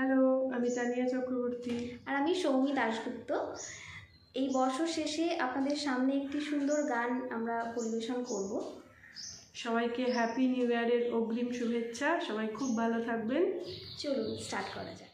Hello, আমি তানিয়া চক্রবর্তী আর আমি সৌমি দাশগুপ্ত। এই বছর শেষে আপনাদের সামনে একটি সুন্দর গান আমরা পরিবেশন করব। সবাইকে হ্যাপি নিউ ইয়ারের অগ্রিম শুভেচ্ছা। সবাই খুব ভালো থাকবেন। চলুন স্টার্ট করা যায়।